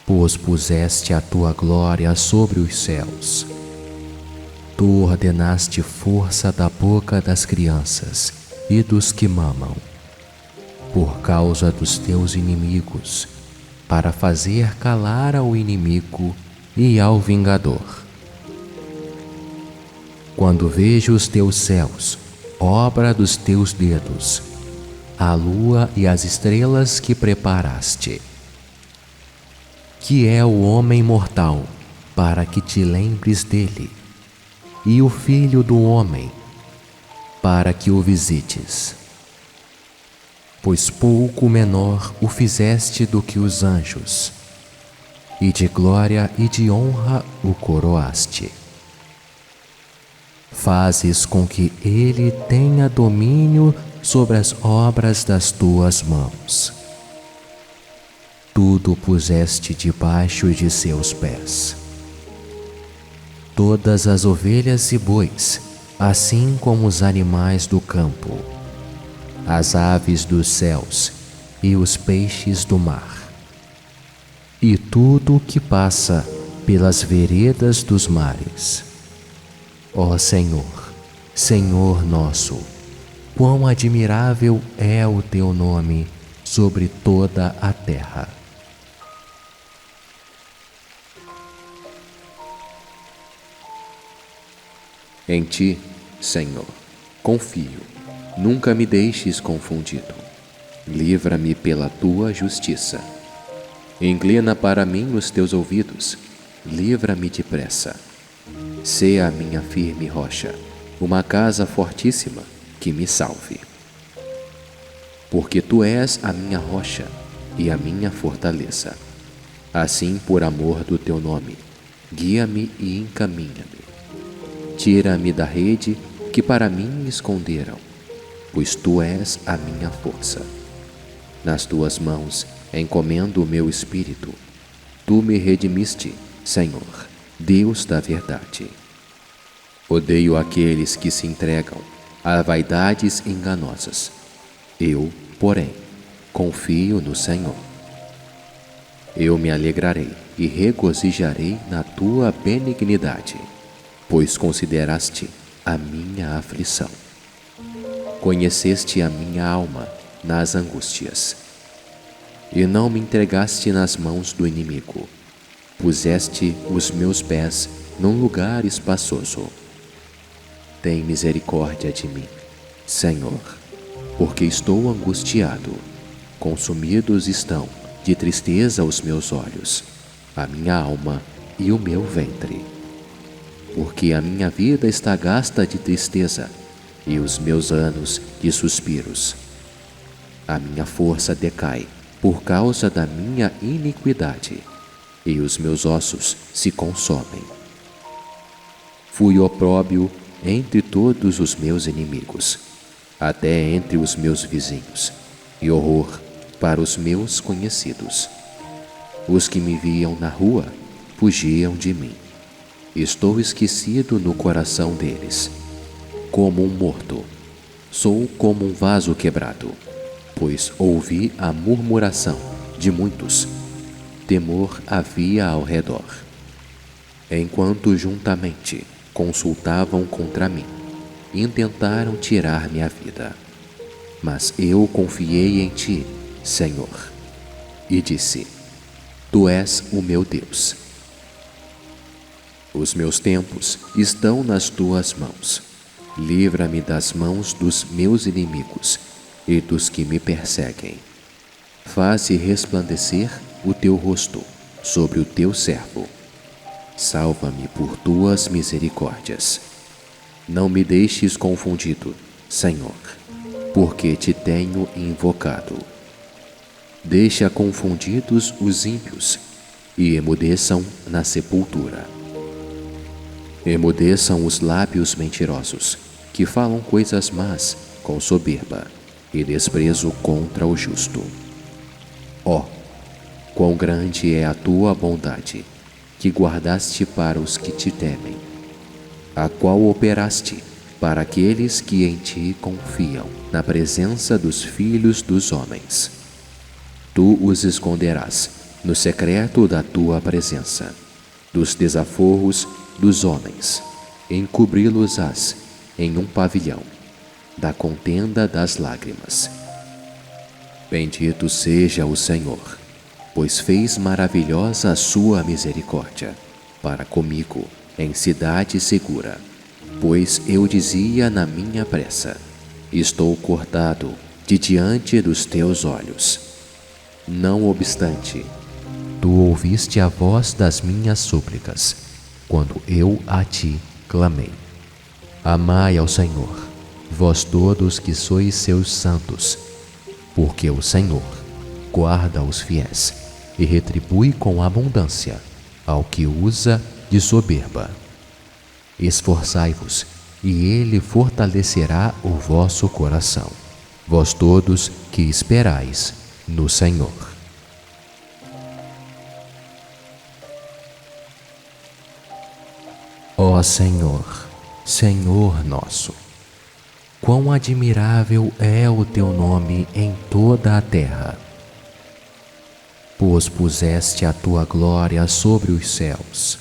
pois puseste a tua glória sobre os céus. Tu ordenaste força da boca das crianças e dos que mamam, por causa dos teus inimigos, para fazer calar ao inimigo e ao vingador. Quando vejo os teus céus, obra dos teus dedos, a lua e as estrelas que preparaste. Que é o homem mortal, para que te lembres dele, e o filho do homem, para que o visites. Pois pouco menor o fizeste do que os anjos, e de glória e de honra o coroaste. Fazes com que ele tenha domínio sobre as obras das tuas mãos. Tudo puseste debaixo de seus pés. Todas as ovelhas e bois, assim como os animais do campo, as aves dos céus e os peixes do mar, e tudo o que passa pelas veredas dos mares. Ó Senhor, Senhor nosso, quão admirável é o teu nome sobre toda a terra. Em ti, Senhor, confio, nunca me deixes confundido. Livra-me pela tua justiça. Inclina para mim os teus ouvidos, livra-me depressa. Sê a minha firme rocha, uma casa fortíssima que me salve. Porque tu és a minha rocha e a minha fortaleza. Assim, por amor do teu nome, guia-me e encaminha-me. Tira-me da rede que para mim me esconderam, pois tu és a minha força. Nas tuas mãos encomendo o meu espírito. Tu me redimiste, Senhor, Deus da verdade. Odeio aqueles que se entregam a vaidades enganosas. Eu, porém, confio no Senhor. Eu me alegrarei e regozijarei na tua benignidade, pois consideraste a minha aflição. Conheceste a minha alma nas angústias, e não me entregaste nas mãos do inimigo. Puseste os meus pés num lugar espaçoso. Tem misericórdia de mim, Senhor, porque estou angustiado. Consumidos estão de tristeza os meus olhos, a minha alma e o meu ventre. Porque a minha vida está gasta de tristeza e os meus anos de suspiros. A minha força decai por causa da minha iniquidade, e os meus ossos se consomem. Fui opróbio entre todos os meus inimigos, até entre os meus vizinhos, e horror para os meus conhecidos. Os que me viam na rua fugiam de mim. Estou esquecido no coração deles. Como um morto, sou como um vaso quebrado, pois ouvi a murmuração de muitos. Temor havia ao redor. Enquanto juntamente consultavam contra mim, intentaram tirar-me a vida. Mas eu confiei em ti, Senhor, e disse: Tu és o meu Deus. Os meus tempos estão nas tuas mãos. Livra-me das mãos dos meus inimigos e dos que me perseguem. Faze resplandecer o teu rosto sobre o teu servo. Salva-me por tuas misericórdias. Não me deixes confundido, Senhor, porque te tenho invocado. Deixa confundidos os ímpios e emudeçam na sepultura. Emudeçam os lábios mentirosos, que falam coisas más com soberba e desprezo contra o justo. Ó, quão grande é a tua bondade, que guardaste para os que te temem, a qual operaste para aqueles que em ti confiam, na presença dos filhos dos homens. Tu os esconderás no secreto da tua presença, dos desaforros dos homens, encobri-los-ás em um pavilhão, da contenda das lágrimas. Bendito seja o Senhor, pois fez maravilhosa a sua misericórdia para comigo em cidade segura. Pois eu dizia na minha pressa: estou cortado de diante dos teus olhos. Não obstante, tu ouviste a voz das minhas súplicas, quando eu a ti clamei. Amai ao Senhor, vós todos que sois seus santos, porque o Senhor guarda os fiéis e retribui com abundância ao que usa de soberba. Esforçai-vos, e ele fortalecerá o vosso coração. vós todos que esperais no Senhor. Ó Senhor, Senhor nosso, quão admirável é o teu nome em toda a terra, pois puseste a tua glória sobre os céus.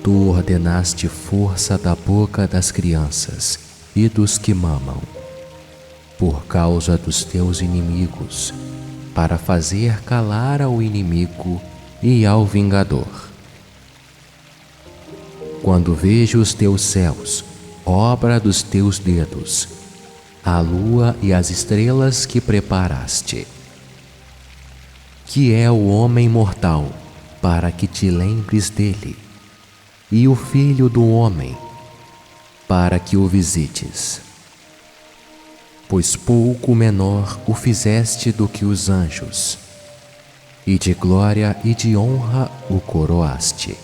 Tu ordenaste força da boca das crianças e dos que mamam, por causa dos teus inimigos, para fazer calar ao inimigo e ao vingador. Quando vejo os teus céus, obra dos teus dedos, a lua e as estrelas que preparaste. Que é o homem mortal, para que te lembres dele, e o filho do homem, para que o visites. Pois pouco menor o fizeste do que os anjos, e de glória e de honra o coroaste.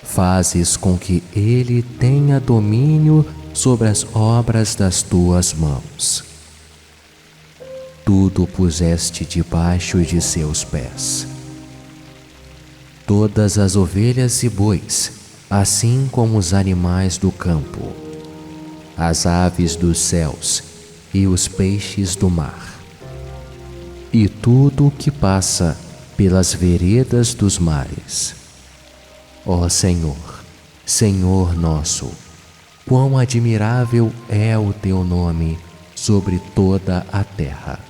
Fazes com que ele tenha domínio sobre as obras das tuas mãos. Tudo puseste debaixo de seus pés. Todas as ovelhas e bois, assim como os animais do campo, as aves dos céus e os peixes do mar, e tudo o que passa pelas veredas dos mares. Ó Senhor, Senhor nosso, quão admirável é o teu nome sobre toda a terra.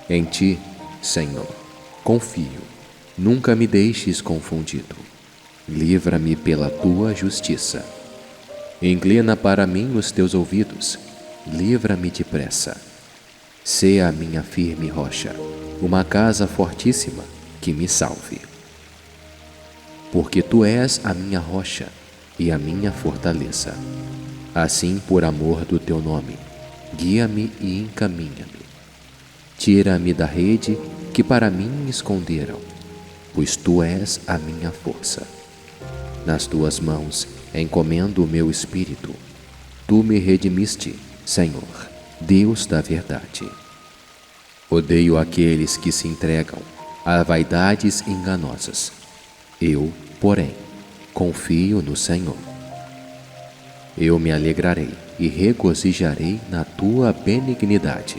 Em ti, Senhor, confio, nunca me deixes confundido. Livra-me pela tua justiça. Inclina para mim os teus ouvidos, livra-me depressa. Sê a minha firme rocha, uma casa fortíssima que me salve. Porque tu és a minha rocha e a minha fortaleza. Assim, por amor do teu nome, guia-me e encaminha-me. Tira-me da rede que para mim esconderam, pois tu és a minha força. Nas tuas mãos encomendo o meu espírito. Tu me redimiste, Senhor, Deus da verdade. Odeio aqueles que se entregam a vaidades enganosas. Eu, porém, confio no Senhor. Eu me alegrarei e regozijarei na tua benignidade,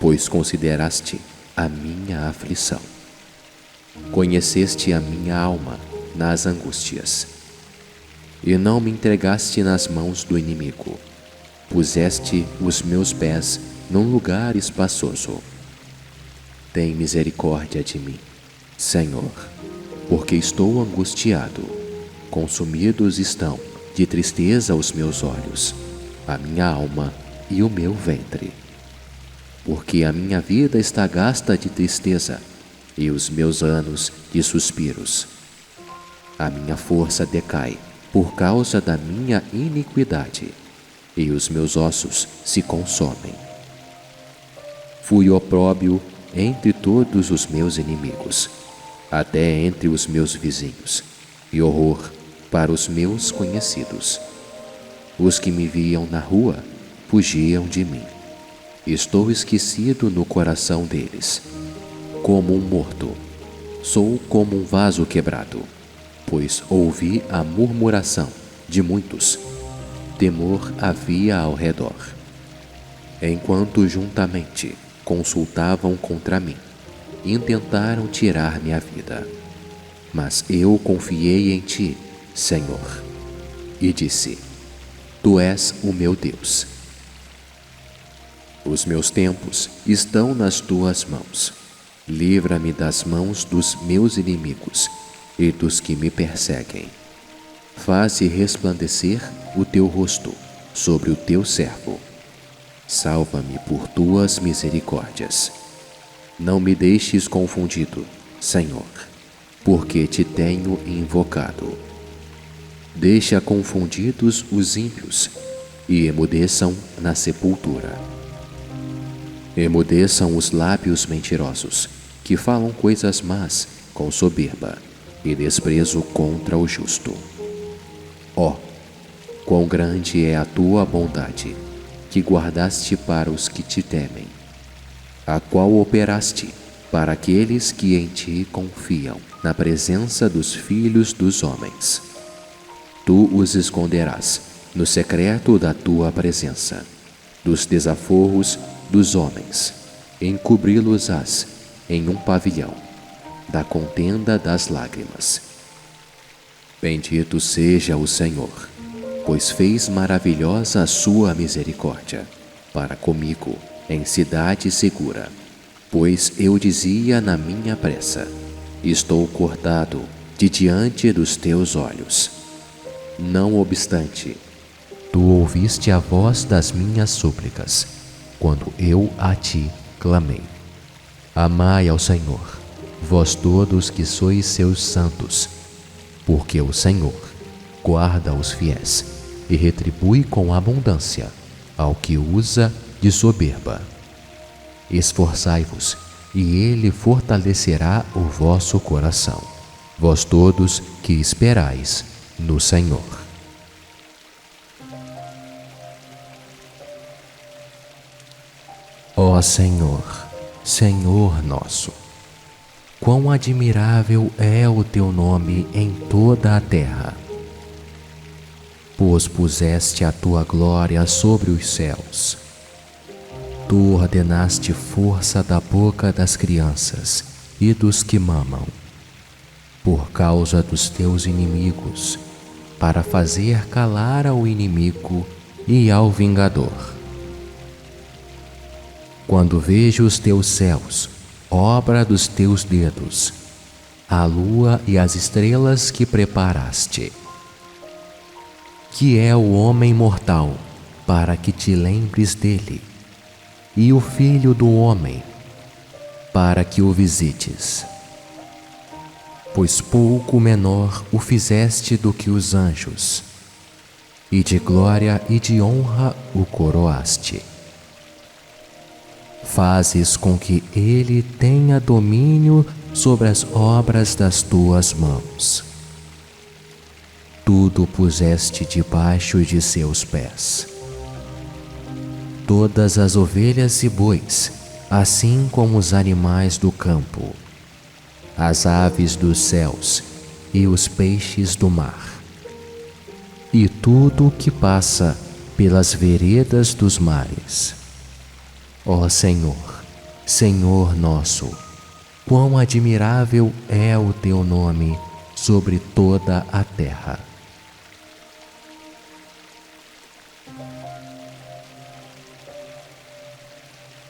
pois consideraste a minha aflição. Conheceste a minha alma nas angústias, e não me entregaste nas mãos do inimigo. Puseste os meus pés num lugar espaçoso. Tem misericórdia de mim, Senhor, porque estou angustiado. Consumidos estão de tristeza os meus olhos, a minha alma e o meu ventre. Porque a minha vida está gasta de tristeza e os meus anos de suspiros. A minha força decai por causa da minha iniquidade, e os meus ossos se consomem. Fui opróbio entre todos os meus inimigos, até entre os meus vizinhos, e horror para os meus conhecidos. Os que me viam na rua fugiam de mim. Estou esquecido no coração deles. Como um morto, sou como um vaso quebrado, pois ouvi a murmuração de muitos. Temor havia ao redor. Enquanto juntamente consultavam contra mim, intentaram tirar-me a vida. Mas eu confiei em ti, Senhor, e disse: Tu és o meu Deus. Os meus tempos estão nas tuas mãos. Livra-me das mãos dos meus inimigos e dos que me perseguem. Faze resplandecer o teu rosto sobre o teu servo. Salva-me por tuas misericórdias. Não me deixes confundido, Senhor, porque te tenho invocado. Deixa confundidos os ímpios e emudeçam na sepultura. Emudeçam os lábios mentirosos, que falam coisas más com soberba, e desprezo contra o justo. Ó, quão grande é a tua bondade, que guardaste para os que te temem, a qual operaste para aqueles que em ti confiam, na presença dos filhos dos homens. Tu os esconderás no secreto da tua presença, dos desaforros dos homens, encobri-los-ás em um pavilhão, da contenda das lágrimas. Bendito seja o Senhor, pois fez maravilhosa a sua misericórdia para comigo em cidade segura. Pois eu dizia na minha pressa: estou cortado de diante dos teus olhos. Não obstante, tu ouviste a voz das minhas súplicas, quando eu a ti clamei. Amai ao Senhor, vós todos que sois seus santos, porque o Senhor guarda os fiéis e retribui com abundância ao que usa de soberba. Esforçai-vos, e ele fortalecerá o vosso coração, vós todos que esperais no Senhor. Ó Senhor, Senhor nosso, quão admirável é o teu nome em toda a terra, pois puseste a tua glória sobre os céus. Tu ordenaste força da boca das crianças e dos que mamam, por causa dos teus inimigos, para fazer calar ao inimigo e ao vingador. Quando vejo os teus céus, obra dos teus dedos, a lua e as estrelas que preparaste. Que é o homem mortal, para que te lembres dele, e o filho do homem, para que o visites. Pois pouco menor o fizeste do que os anjos, e de glória e de honra o coroaste. Fazes com que ele tenha domínio sobre as obras das tuas mãos. Tudo puseste debaixo de seus pés. Todas as ovelhas e bois, assim como os animais do campo, as aves dos céus e os peixes do mar, e tudo o que passa pelas veredas dos mares. Ó Senhor, Senhor nosso, quão admirável é o teu nome sobre toda a terra.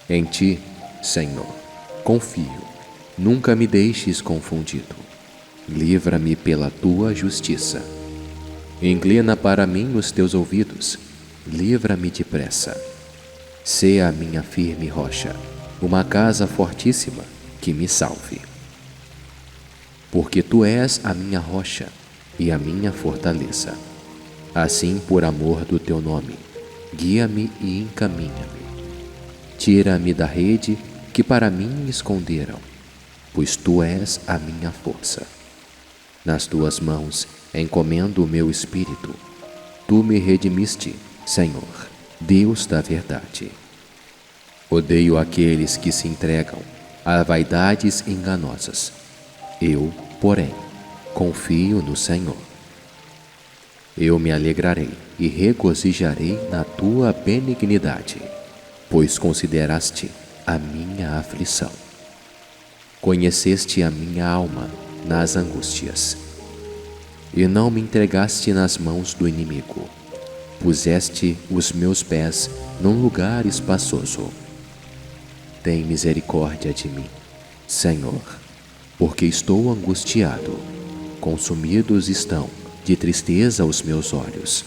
Em ti, Senhor, confio, nunca me deixes confundido. Livra-me pela tua justiça. Inclina para mim os teus ouvidos, livra-me depressa. Sê a minha firme rocha, uma casa fortíssima que me salve. Porque tu és a minha rocha e a minha fortaleza. Assim, por amor do teu nome, guia-me e encaminha-me. Tira-me da rede que para mim esconderam, pois tu és a minha força. Nas tuas mãos encomendo o meu espírito. Tu me redimiste, Senhor, Deus da verdade. Odeio aqueles que se entregam a vaidades enganosas. Eu, porém, confio no Senhor. Eu me alegrarei e regozijarei na tua benignidade, pois consideraste a minha aflição. Conheceste a minha alma nas angústias, e não me entregaste nas mãos do inimigo. Puseste os meus pés num lugar espaçoso. Tem misericórdia de mim, Senhor, porque estou angustiado. Consumidos estão de tristeza os meus olhos,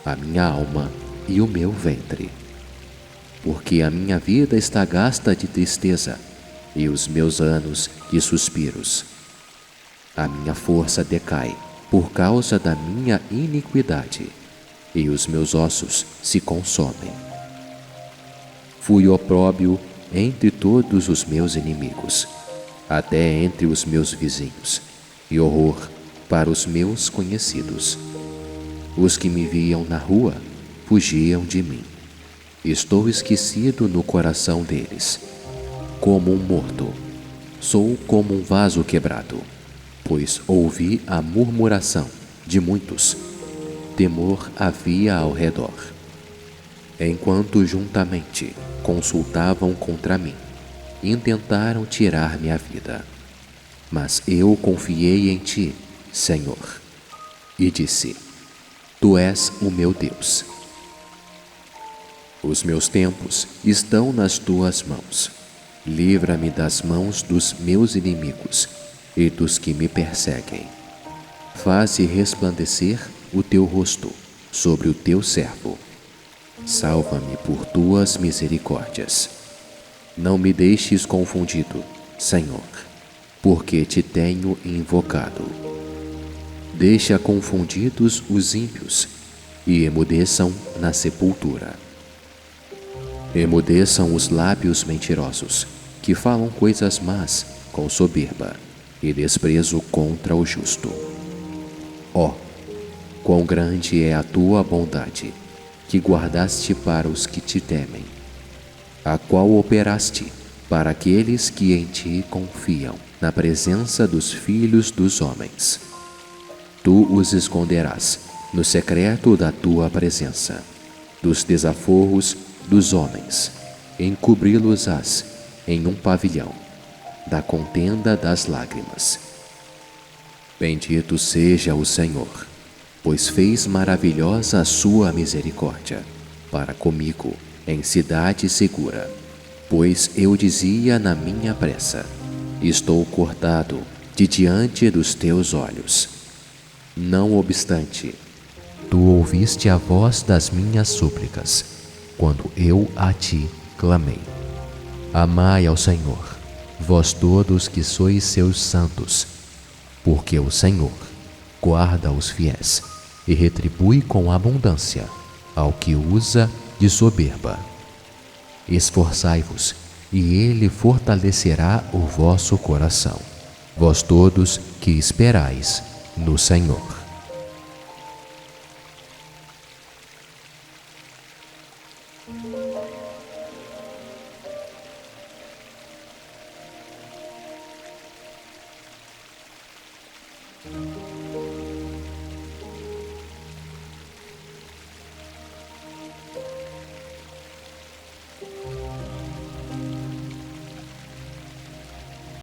a minha alma e o meu ventre. Porque a minha vida está gasta de tristeza e os meus anos de suspiros. A minha força decai por causa da minha iniquidade, e os meus ossos se consomem. Fui opróbio entre todos os meus inimigos, até entre os meus vizinhos, e horror para os meus conhecidos. Os que me viam na rua fugiam de mim. Estou esquecido no coração deles. Como um morto, sou como um vaso quebrado, pois ouvi a murmuração de muitos. Temor havia ao redor. Enquanto juntamente consultavam contra mim, intentaram tirar-me a vida. Mas eu confiei em ti, Senhor, e disse: Tu és o meu Deus. Os meus tempos estão nas tuas mãos. Livra-me das mãos dos meus inimigos e dos que me perseguem. Faze resplandecer o teu rosto sobre o teu servo. Salva-me por tuas misericórdias. Não me deixes confundido, Senhor, porque te tenho invocado. Deixa confundidos os ímpios e emudeçam na sepultura. Emudeçam os lábios mentirosos, que falam coisas más com soberba e desprezo contra o justo. Ó, quão grande é a tua bondade, que guardaste para os que te temem, a qual operaste para aqueles que em ti confiam, na presença dos filhos dos homens. Tu os esconderás no secreto da tua presença, dos desaforros dos homens, encobri-los-ás em um pavilhão, da contenda das lágrimas. Bendito seja o Senhor, pois fez maravilhosa a sua misericórdia para comigo em cidade segura. Pois eu dizia na minha pressa: estou cortado de diante dos teus olhos. Não obstante, Tu ouviste a voz das minhas súplicas, quando eu a ti clamei. Amai ao Senhor, vós todos que sois seus santos, porque o Senhor guarda os fiéis e retribui com abundância ao que usa de soberba. Esforçai-vos, e ele fortalecerá o vosso coração, vós todos que esperais no Senhor.